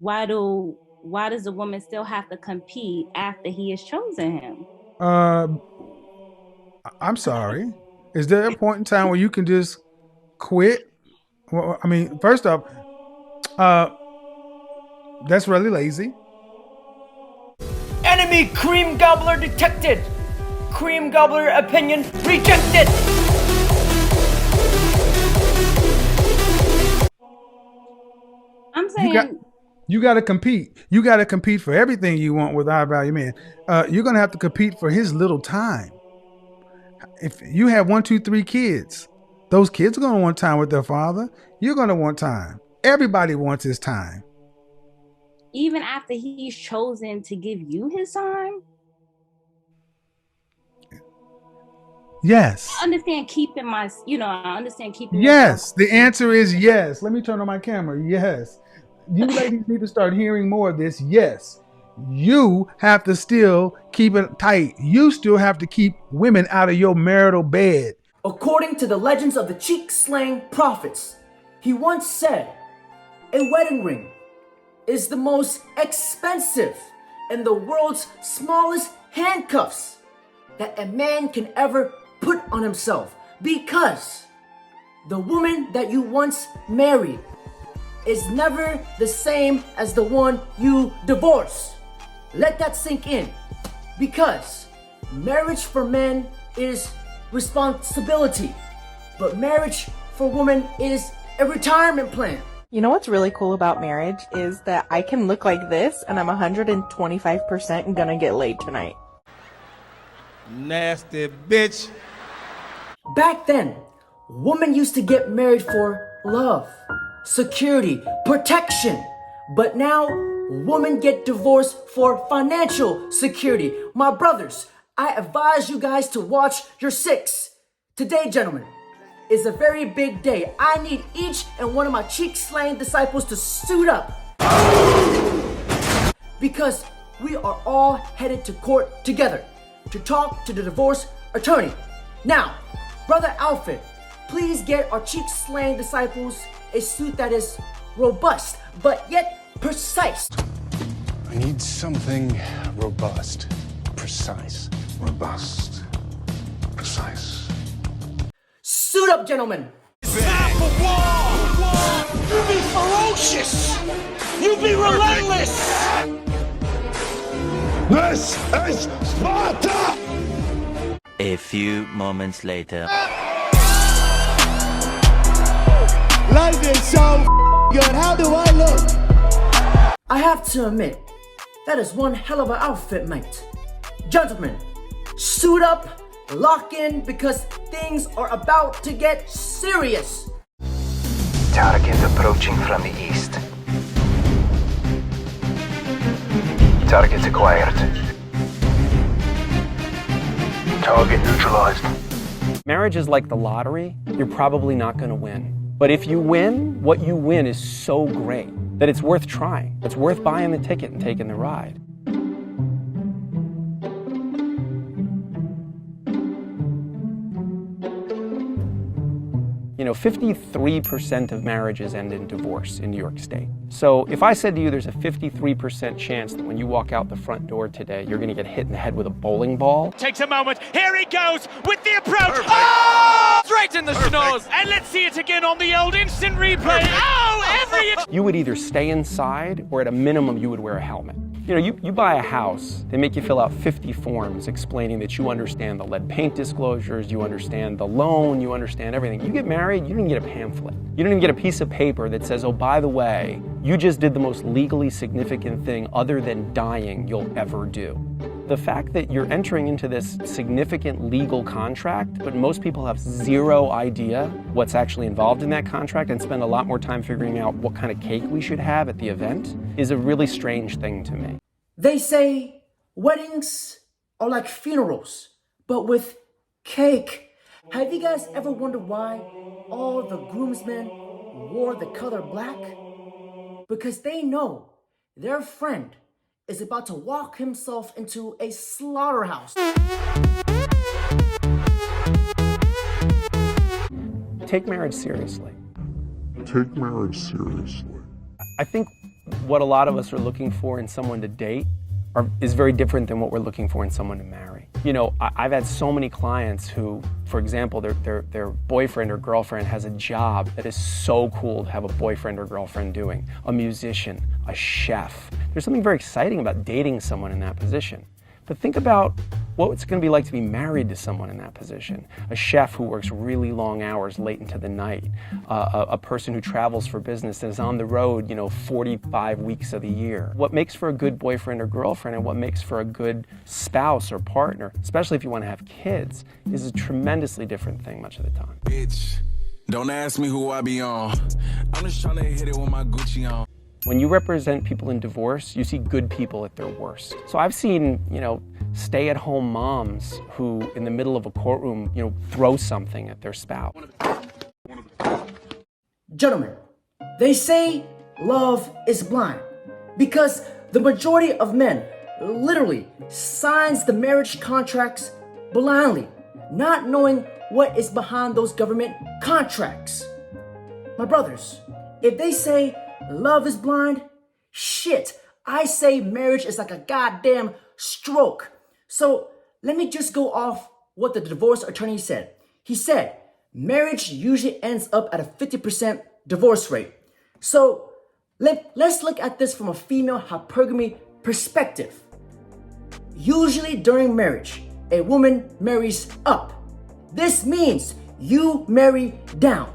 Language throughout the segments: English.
why does the woman still have to compete after he has chosen him? Uh, I'm sorry. Is there a point in time where you can just quit? Well, I mean, first off, uh, that's really lazy. Enemy cream gobbler detected. Cream gobbler opinion rejected. I'm You got saying you got to compete. You got to compete for everything you want with high value men. You're gonna have to compete for his little time. If you have 1, 2, 3 kids, those kids are gonna want time with their father. You're gonna want time. Everybody wants his time. even after he's chosen to give you his time, Yes. I understand keeping my, I understand keeping yourself. Yes. The answer is yes. Let me turn on my camera. Yes. You ladies need to start hearing more of this. Yes. You have to still keep it tight. You still have to keep women out of your marital bed. According to the legends of the cheek-slaying prophets, he once said, a wedding ring is the most expensive and the world's smallest handcuffs that a man can ever put on himself, because the woman that you once married is never the same as the one you divorce. Let that sink in, because marriage for men is responsibility, but marriage for women is a retirement plan. You know what's really cool about marriage is that I can look like this and I'm 125% gonna get laid tonight. Nasty bitch. Back then, women used to get married for love, security, protection. But now, women get divorced for financial security. My brothers, I advise you guys to watch your six. Today, gentlemen, is a very big day. I need each and one of my cheek-slaying disciples to suit up, because we are all headed to court together to talk to the divorce attorney. Now, Brother Alfred, please get our cheek-slaying disciples a suit that is robust, but yet precise. I need something robust, precise. Robust, precise. Suit up, gentlemen. Time for war. You be ferocious. You be relentless. This is Sparta! A few moments later. Life is so good. How do I look? I have to admit, that is one hell of an outfit, mate. Gentlemen, suit up, lock in, because things are about to get serious. Target approaching from the east. Target acquired. Target neutralized. Marriage is like the lottery. You're probably not going to win. But if you win, what you win is so great that it's worth trying. It's worth buying the ticket and taking the ride. You know, 53% of marriages end in divorce in New York State. So if I said to you there's a 53% chance that when you walk out the front door today, you're gonna get hit in the head with a bowling ball. Takes a moment. Here he goes with the approach. Oh! Straight in the schnoz. And let's see it again on the old instant replay. Oh, every inch. You would either stay inside or at a minimum you would wear a helmet. You know, you buy a house, they make you fill out 50 forms explaining that you understand the lead paint disclosures, you understand the loan, you understand everything. You get married, you don't even get a pamphlet. You don't even get a piece of paper that says, oh, by the way, you just did the most legally significant thing other than dying you'll ever do. The fact that you're entering into this significant legal contract, but most people have zero idea what's actually involved in that contract and spend a lot more time figuring out what kind of cake we should have at the event, is a really strange thing to me. They say weddings are like funerals, but with cake. Have you guys ever wondered why all the groomsmen wore the color black? Because they know their friend is about to walk himself into a slaughterhouse. Take marriage seriously. Take marriage seriously. I think what a lot of us are looking for in someone to date is very different than what we're looking for in someone to marry. You know, I've had so many clients who, for example, their boyfriend or girlfriend has a job that is so cool to have a boyfriend or girlfriend doing. A musician, a chef. There's something very exciting about dating someone in that position. But think about what it's going to be like to be married to someone in that position. A chef who works really long hours late into the night. A person who travels for business and is on the road, 45 weeks of the year. What makes for a good boyfriend or girlfriend and what makes for a good spouse or partner, especially if you want to have kids, is a tremendously different thing much of the time. Bitch, don't ask me who I be on. I'm just trying to hit it with my Gucci on. When you represent people in divorce, you see good people at their worst. So I've seen, stay-at-home moms who, in the middle of a courtroom, throw something at their spouse. Gentlemen, they say love is blind because the majority of men literally signs the marriage contracts blindly, not knowing what is behind those government contracts. My brothers, if they say love is blind, shit, I say marriage is like a goddamn stroke. So let me just go off what the divorce attorney said. He said marriage usually ends up at a 50% divorce rate. So let's look at this from a female hypergamy perspective. Usually during marriage, a woman marries up. This means you marry down.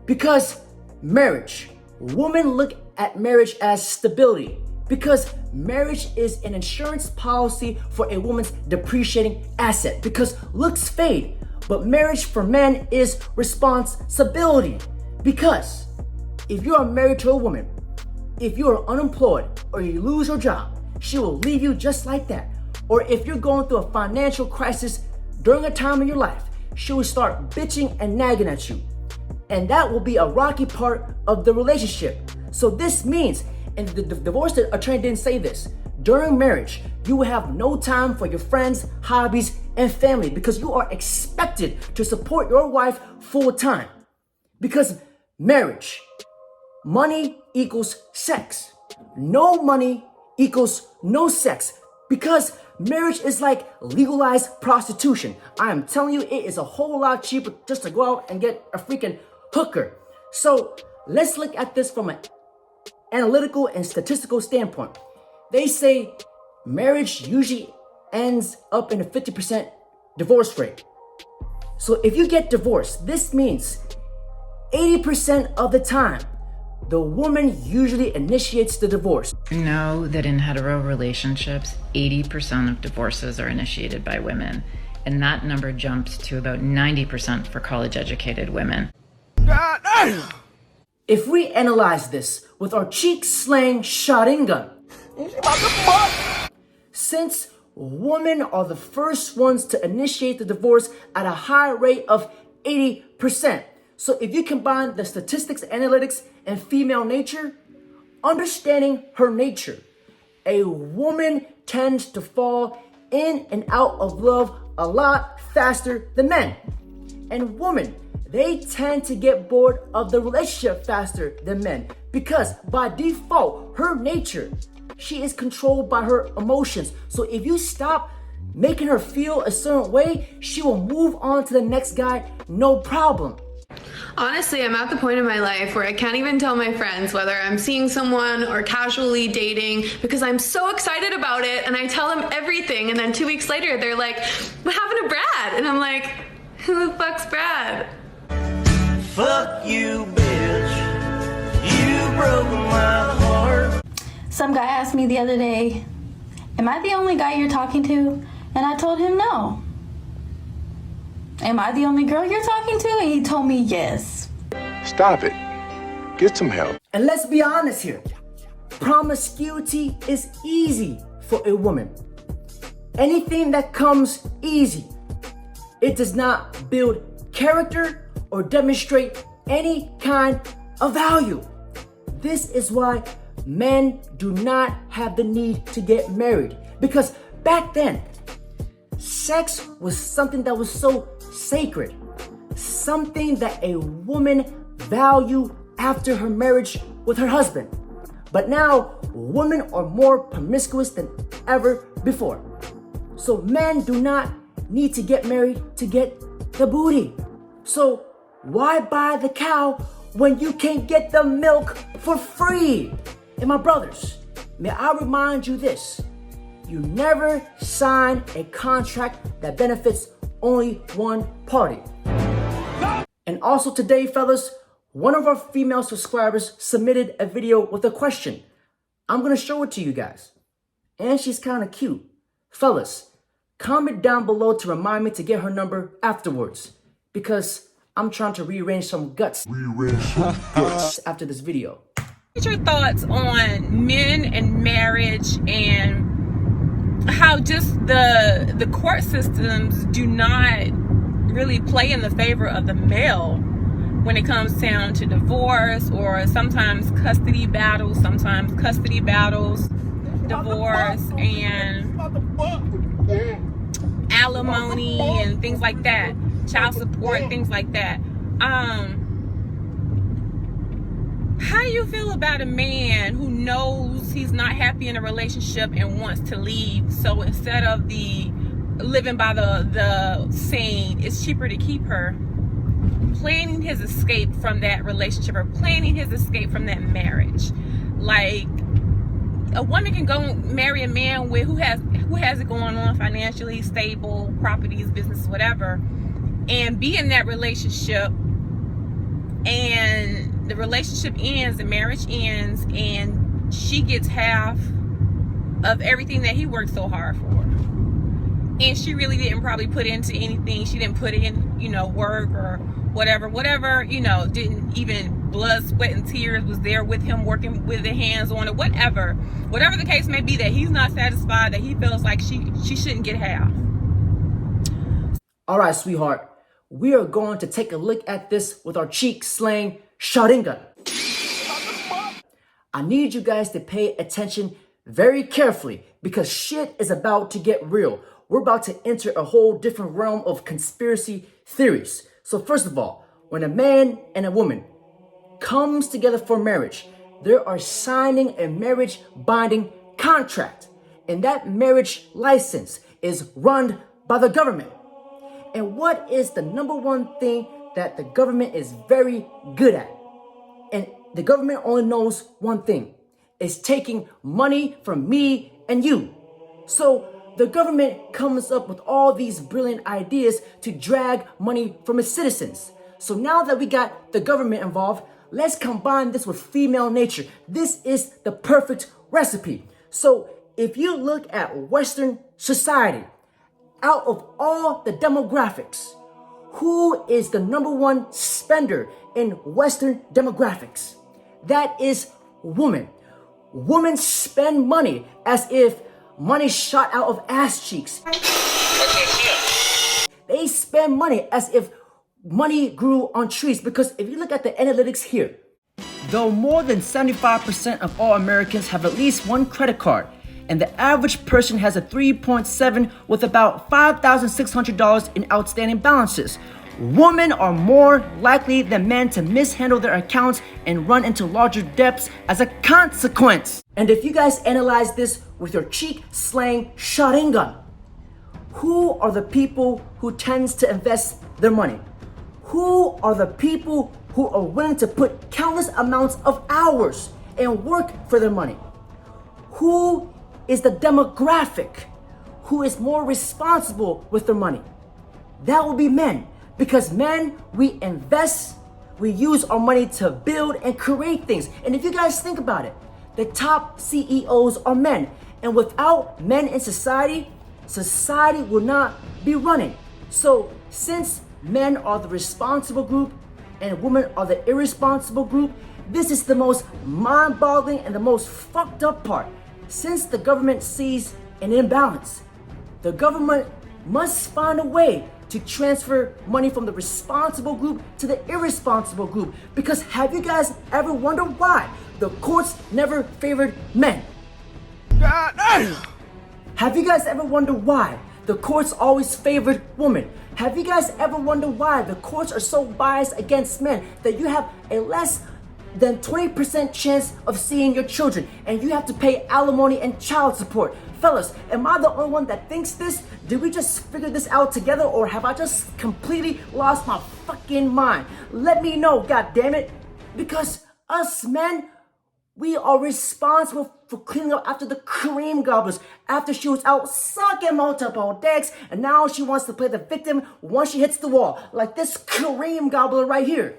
Because marriage, women look at marriage as stability. Because marriage is an insurance policy for a woman's depreciating asset. Because looks fade, but marriage for men is responsibility. Because if you are married to a woman, if you are unemployed or you lose your job, she will leave you just like that. Or if you're going through a financial crisis during a time in your life, she will start bitching and nagging at you. And that will be a rocky part of the relationship. So this means, and the divorce attorney didn't say this, during marriage, you will have no time for your friends, hobbies, and family because you are expected to support your wife full time. Because marriage, money equals sex. No money equals no sex. Because marriage is like legalized prostitution. I am telling you, it is a whole lot cheaper just to go out and get a freaking hooker. So let's look at this from an analytical and statistical standpoint. They say marriage usually ends up in a 50% divorce rate. So if you get divorced, this means 80% of the time, the woman usually initiates the divorce. We know that in hetero relationships, 80% of divorces are initiated by women, and that number jumps to about 90% for college-educated women. If we analyze this with our cheek-slaying shotgun, since women are the first ones to initiate the divorce at a high rate of 80%, so if you combine the statistics, analytics, and female nature, understanding her nature, a woman tends to fall in and out of love a lot faster than men. And women, they tend to get bored of the relationship faster than men because by default, her nature, she is controlled by her emotions. So if you stop making her feel a certain way, she will move on to the next guy, no problem. Honestly, I'm at the point in my life where I can't even tell my friends whether I'm seeing someone or casually dating because I'm so excited about it and I tell them everything and then 2 weeks later they're like, what happened to Brad? And I'm like, who the fuck's Brad? Fuck you, bitch. You broke my heart. Some guy asked me the other day, am I the only guy you're talking to? And I told him no. Am I the only girl you're talking to? And he told me yes. Stop it. Get some help. And let's be honest here. Promiscuity is easy for a woman. Anything that comes easy, it does not build character or demonstrate any kind of value. This is why men do not have the need to get married. Because back then, sex was something that was so sacred, something that a woman valued after her marriage with her husband. But now, women are more promiscuous than ever before. So men do not need to get married to get the booty. So why buy the cow when you can get the milk for free? And my brothers, may I remind you this: you never sign a contract that benefits only one party. And also today, fellas, one of our female subscribers submitted a video with a question. I'm gonna show it to you guys. And she's kind of cute. Fellas, comment down below to remind me to get her number afterwards, because I'm trying to rearrange some guts after this video. What's your thoughts on men and marriage, and how just the court systems do not really play in the favor of the male when it comes down to divorce, or sometimes custody battles, divorce, and alimony and things like that, child support, things like that. How do you feel about a man who knows he's not happy in a relationship and wants to leave? So instead of living by the saying, it's cheaper to keep her, planning his escape from that relationship, or planning his escape from that marriage? Like, a woman can go marry a man who has it going on financially, stable, properties, business, whatever, and be in that relationship, and the relationship ends, the marriage ends, and she gets half of everything that he worked so hard for. And she really didn't probably put into anything. She didn't put in, work or whatever, didn't even blood, sweat, and tears was there with him, working with the hands on it, whatever the case may be, that he's not satisfied, that he feels like she shouldn't get half. All right, sweetheart, we are going to take a look at this with our cheek slaying shotgun. I need you guys to pay attention very carefully, because shit is about to get real. We're about to enter a whole different realm of conspiracy theories. So first of all, when a man and a woman comes together for marriage, they are signing a marriage binding contract. And that marriage license is run by the government. And what is the number one thing that the government is very good at? And the government only knows one thing: is taking money from me and you. So the government comes up with all these brilliant ideas to drag money from its citizens. So now that we got the government involved, let's combine this with female nature. This is the perfect recipe. So if you look at Western society, out of all the demographics, who is the number one spender in Western demographics? That is women. Women spend money as if money shot out of ass cheeks. They spend money as if money grew on trees, because if you look at the analytics here, though more than 75% of all Americans have at least one credit card, and the average person has a 3.7 with about $5,600 in outstanding balances, women are more likely than men to mishandle their accounts and run into larger debts as a consequence. And if you guys analyze this with your cheek slaying shotgun, who are the people who tends to invest their money? Who are the people who are willing to put countless amounts of hours and work for their money? Who is the demographic who is more responsible with their money? That will be men. Because men, we invest, we use our money to build and create things. And if you guys think about it, the top CEOs are men. And without men in society, society will not be running. So since men are the responsible group and women are the irresponsible group, this is the most mind-boggling and the most fucked up part. Since the government sees an imbalance, the government must find a way to transfer money from the responsible group to the irresponsible group. Because have you guys ever wondered why the courts never favored men? God damn! Have you guys ever wondered why the courts always favored women? Have you guys ever wondered why the courts are so biased against men that you have a less then 20% chance of seeing your children, and you have to pay alimony and child support. Fellas, am I the only one that thinks this? Did we just figure this out together, or have I just completely lost my fucking mind? Let me know, goddammit. Because us men, we are responsible for cleaning up after the cream gobblers, after she was out sucking multiple dicks, and now she wants to play the victim once she hits the wall, like this cream gobbler right here.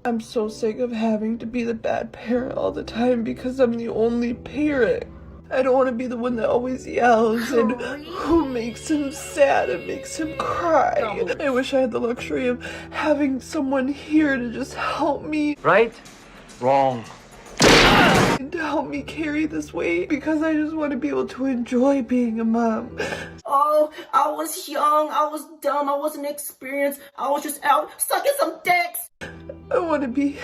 I'm so sick of having to be the bad parent all the time because I'm the only parent. I don't want to be the one that always yells and who makes him sad and makes him cry. I wish I had the luxury of having someone here to just help me. Right? Wrong. And to help me carry this weight because I just want to be able to enjoy being a mom. Oh, I was young, I was dumb, I wasn't experienced, I was just out sucking some dicks. I want to be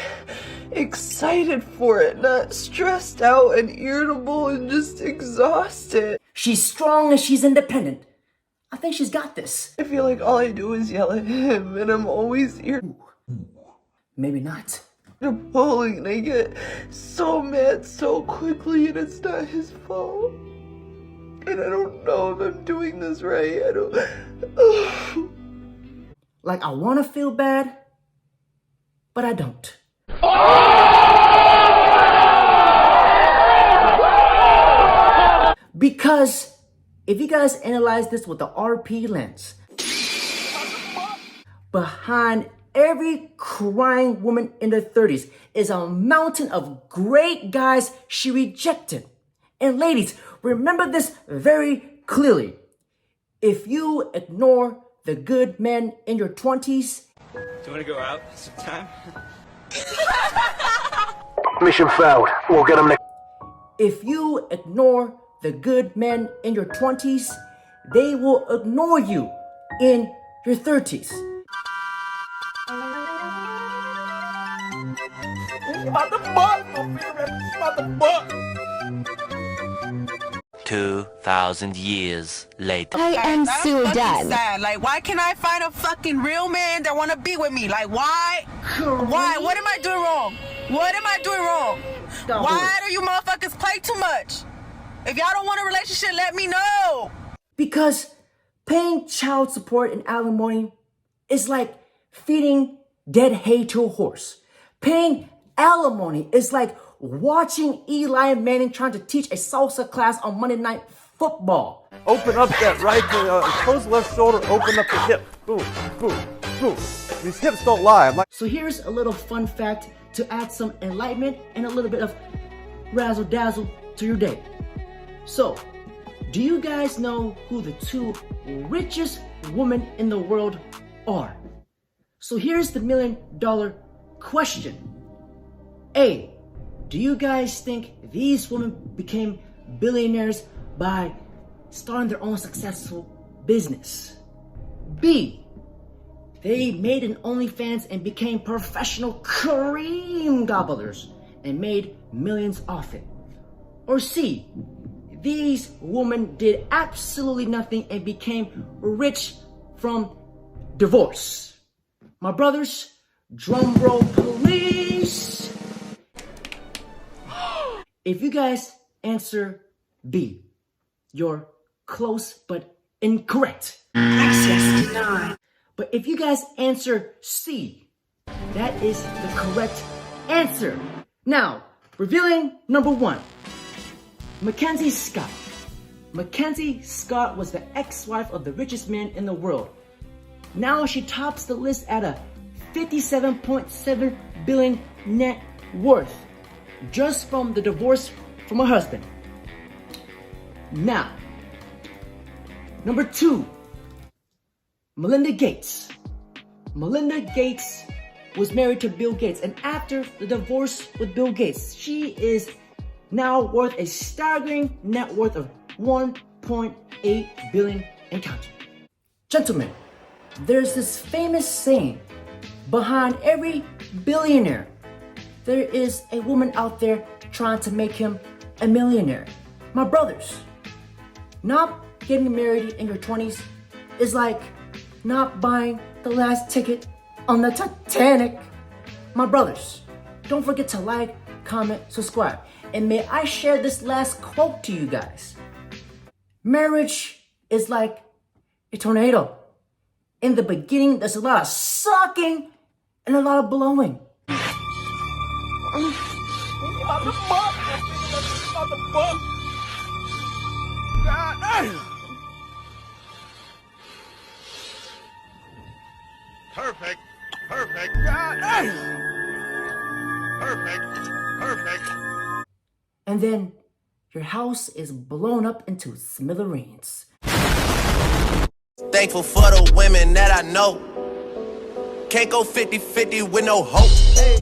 excited for it, not stressed out and irritable and just exhausted. She's strong and she's independent. I think she's got this. I feel like all I do is yell at him and I'm always irritable. Maybe not. I'm pulling and I get so mad so quickly and it's not his fault. And I don't know if I'm doing this right. I don't... Like, I want to feel bad, but I don't. Because if you guys analyze this with the RP lens, behind every crying woman in their 30s is a mountain of great guys she rejected. And ladies, remember this very clearly. If you ignore the good men in your 20s, Do you want to go out sometime? Mission failed. We'll get him next. if you ignore the good men in your 20s, they will ignore you in your 30s. About the butt, about the butt. 2,000 years later. I am so done. Sad. Like, why can't I find a fucking real man that wanna be with me? Like, why? Why? What am I doing wrong? What am I doing wrong? Why do you motherfuckers play too much? If y'all don't want a relationship, let me know. Because paying child support and alimony is like feeding dead hay to a horse. Paying alimony is like watching Eli Manning trying to teach a salsa class on Monday Night Football. Open up that right, close left shoulder, open up the hip. Boom, boom, boom. These hips don't lie. So here's a little fun fact to add some enlightenment and a little bit of razzle dazzle to your day. So, do you guys know who the two richest women in the world are? So here's the $1 million question. A, do you guys think these women became billionaires by starting their own successful business? B, they made an OnlyFans and became professional cream gobblers and made millions off it? Or C, these women did absolutely nothing and became rich from divorce? My brothers, drum roll please. If you guys answer B, you're close but incorrect. Access denied. But if you guys answer C, that is the correct answer. Now, revealing number 1, Mackenzie Scott. Mackenzie Scott was the ex-wife of the richest man in the world. Now she tops the list at a $57.7 billion net worth, just from the divorce from her husband. Now, number 2, Melinda Gates. Melinda Gates was married to Bill Gates, and after the divorce with Bill Gates, she is now worth a staggering net worth of $1.8 billion and counting. Gentlemen, there's this famous saying, behind every billionaire, there is a woman out there trying to make him a millionaire. My brothers, not getting married in your 20s is like not buying the last ticket on the Titanic. My brothers, don't forget to like, comment, subscribe. And may I share this last quote to you guys. Marriage is like a tornado. In the beginning, there's a lot of sucking and a lot of blowing. Perfect. Perfect. Perfect. Perfect. And then your house is blown up into smithereens. Thankful for the women that I know. Can't go 50-50 with no hope.